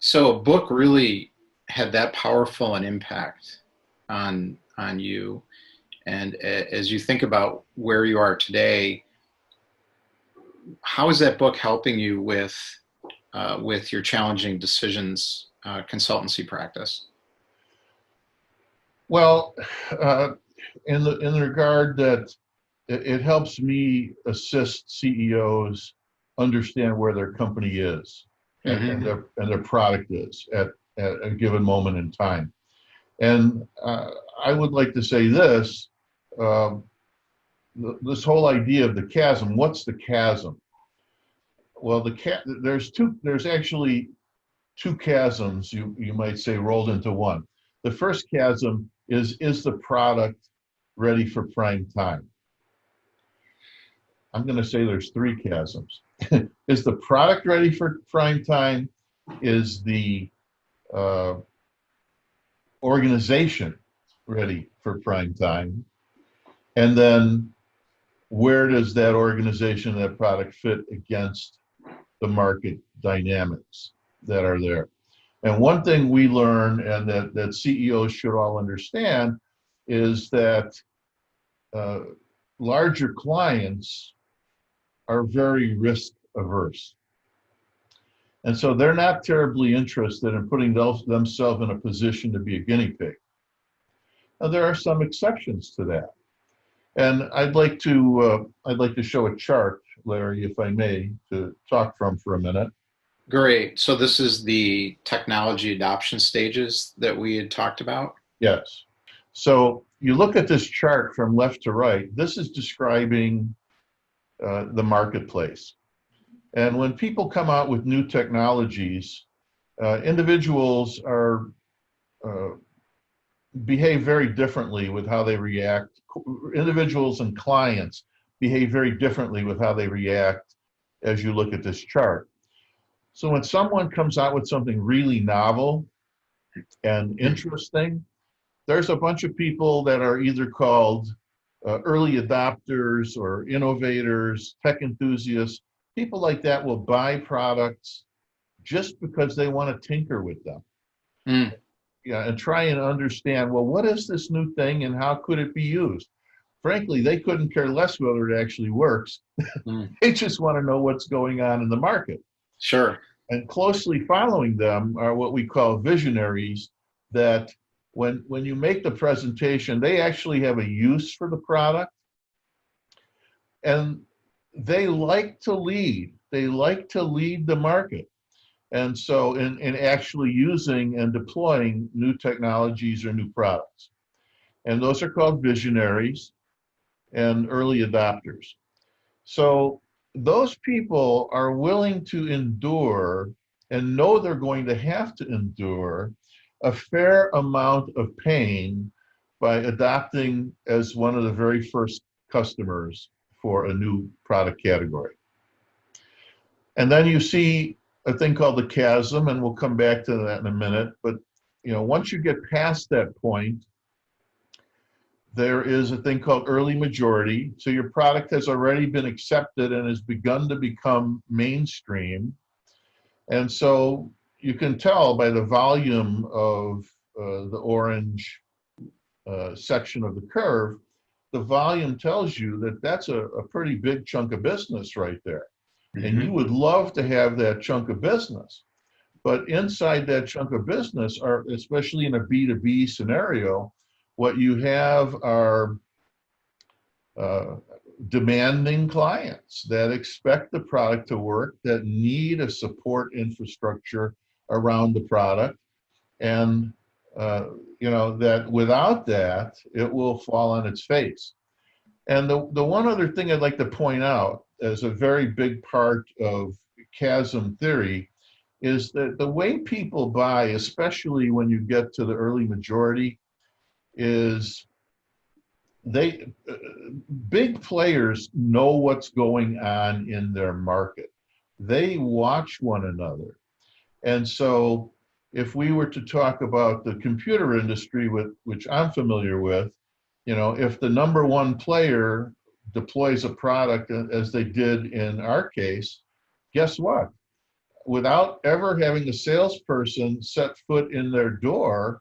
So a book really had that powerful an impact on you. And as you think about where you are today, how is that book helping you with your challenging decisions consultancy practice? Well, uh, in the regard that it helps me assist CEOs understand where their company is and Hmm. their product is at a given moment in time. And I would like to say this: um, this whole idea of the chasm. What's the chasm? Well, there's actually two chasms, you might say, rolled into one. The first chasm is the product ready for prime time? I'm going to say there's three chasms. Is the product ready for prime time? Is the uh, organization ready for prime time? And then where does that organization, that product fit against the market dynamics that are there? And one thing we learn, and that CEOs should all understand, is that uh, larger clients are very risk averse. And so they're not terribly interested in putting themselves in a position to be a guinea pig. Now, there are some exceptions to that. And I'd like to show a chart, Larry, if I may, to talk from for a minute. Great. So this is the technology adoption stages that we had talked about. Yes. So you look at this chart from left to right. This is describing the marketplace. And when people come out with new technologies, individuals are uh, behave very differently with how they react. Individuals and clients behave very differently with how they react as you look at this chart. So when someone comes out with something really novel and interesting, there's a bunch of people that are either called early adopters or innovators, tech enthusiasts. People like that will buy products just because they want to tinker with them. Mm. Yeah, and try and understand, well, what is this new thing and how could it be used? Frankly, they couldn't care less whether it actually works. Mm. They just want to know what's going on in the market. Sure. And closely following them are what we call visionaries, that when you make the presentation, they actually have a use for the product, and they like to lead. They like to lead the market. And so in actually using and deploying new technologies or new products. And those are called visionaries and early adopters. So those people are willing to endure and know they're going to have to endure a fair amount of pain by adopting as one of the very first customers for a new product category. And then you see a thing called the chasm, and we'll come back to that in a minute. But once you get past that point, there is a thing called early majority. So your product has already been accepted and has begun to become mainstream. And so you can tell by the volume of the orange section of the curve, the volume tells you that that's a pretty big chunk of business right there. And you Hmm. would love to have that chunk of business. But inside that chunk of business, are, especially in a B2B scenario, what you have are uh, demanding clients that expect the product to work, that need a support infrastructure around the product, and that without that, it will fall on its face. And the one other thing I'd like to point out as a very big part of chasm theory is that the way people buy, especially when you get to the early majority, is they big players know what's going on in their market. They watch one another. And so if we were to talk about the computer industry, which I'm familiar with, if the number one player deploys a product as they did in our case, guess what? without ever having a salesperson set foot in their door,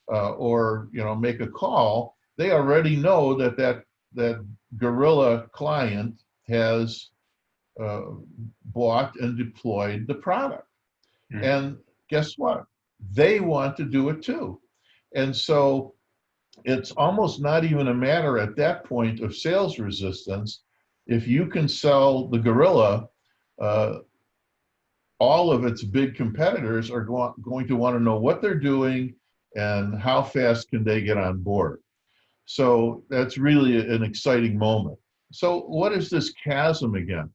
or make a call, they already know that gorilla client has uh, bought and deployed the product. Mm. And guess what? They want to do it too. And so it's almost not even a matter at that point of sales resistance. If you can sell the gorilla, uh, all of its big competitors are going to want to know what they're doing and how fast can they get on board. So that's really an exciting moment. So what is this chasm again?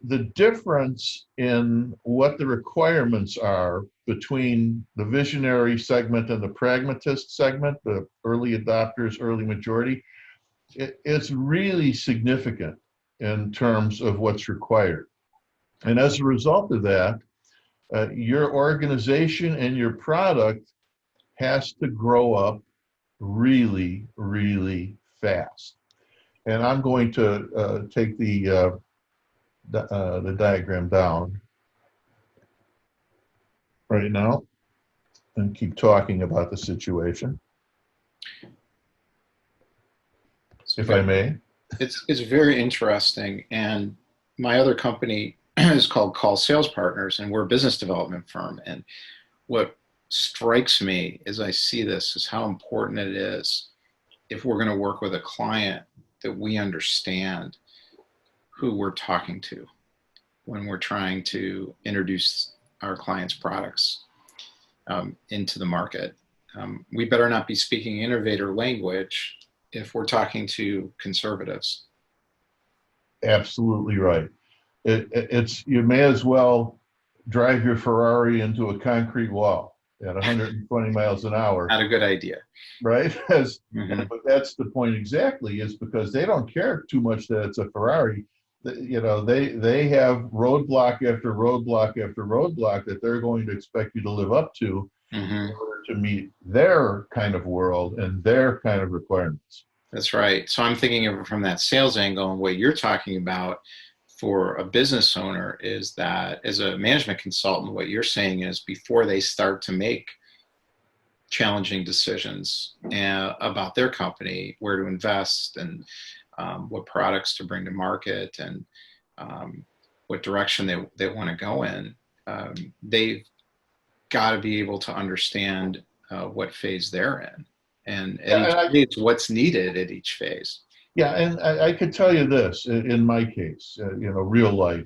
The difference in what the requirements are between the visionary segment and the pragmatist segment, the early adopters, early majority, it's really significant in terms of what's required. And as a result of that, your organization and your product has to grow up really, really fast. And I'm going to take the diagram down right now and keep talking about the situation, if I may. It's very interesting. And my other company is called Call Sales Partners, and we're a business development firm. And what strikes me as I see this is how important it is, if we're going to work with a client, that we understand who we're talking to when we're trying to introduce our clients' products into the market. We better not be speaking innovator language if we're talking to conservatives. Absolutely right. It's you may as well drive your Ferrari into a concrete wall at 120 miles an hour, Not a good idea. right? Mm-hmm. But that's the point exactly, is because they don't care too much that it's a Ferrari. They have roadblock after roadblock after roadblock that they're going to expect you to live up to Mm-hmm. in order to meet their kind of world and their kind of requirements. That's right. So I'm thinking of it from that sales angle, and what you're talking about for a business owner is that, as a management consultant, what you're saying is, before they start to make challenging decisions about their company, where to invest, and what products to bring to market, and what direction they want to go in, they've got to be able to understand what phase they're in. And at Yeah, each and I, phase, what's needed at each phase. yeah, and I could tell you this in my case, real life,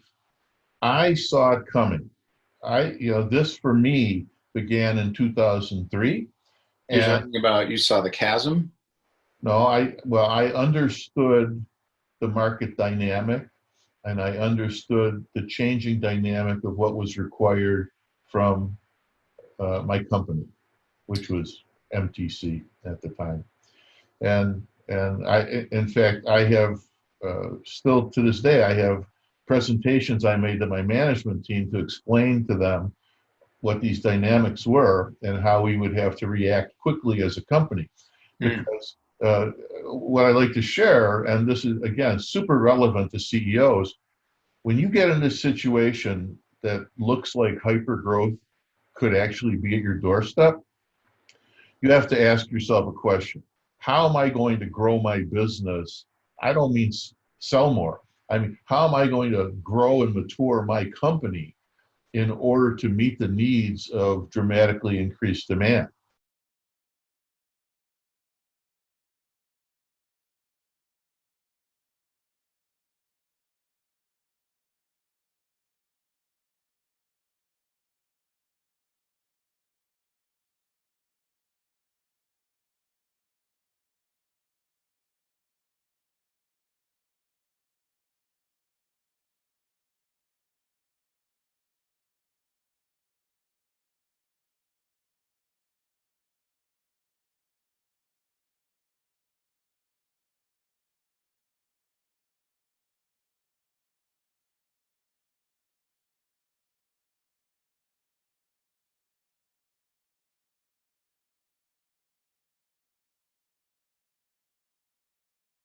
I saw it coming. This for me began in 2003. You're And talking about, you saw the chasm. no, I understood the market dynamic, and I understood the changing dynamic of what was required from my company, which was MTC at the time. And in fact, I have still to this day, I have presentations I made to my management team to explain to them what these dynamics were and how we would have to react quickly as a company. Mm. Because what I like to share, and this is again super relevant to CEOs, when you get in this situation that looks like hyper growth could actually be at your doorstep, you have to ask yourself a question. How am I going to grow my business? I don't mean sell more. I mean, how am I going to grow and mature my company in order to meet the needs of dramatically increased demand?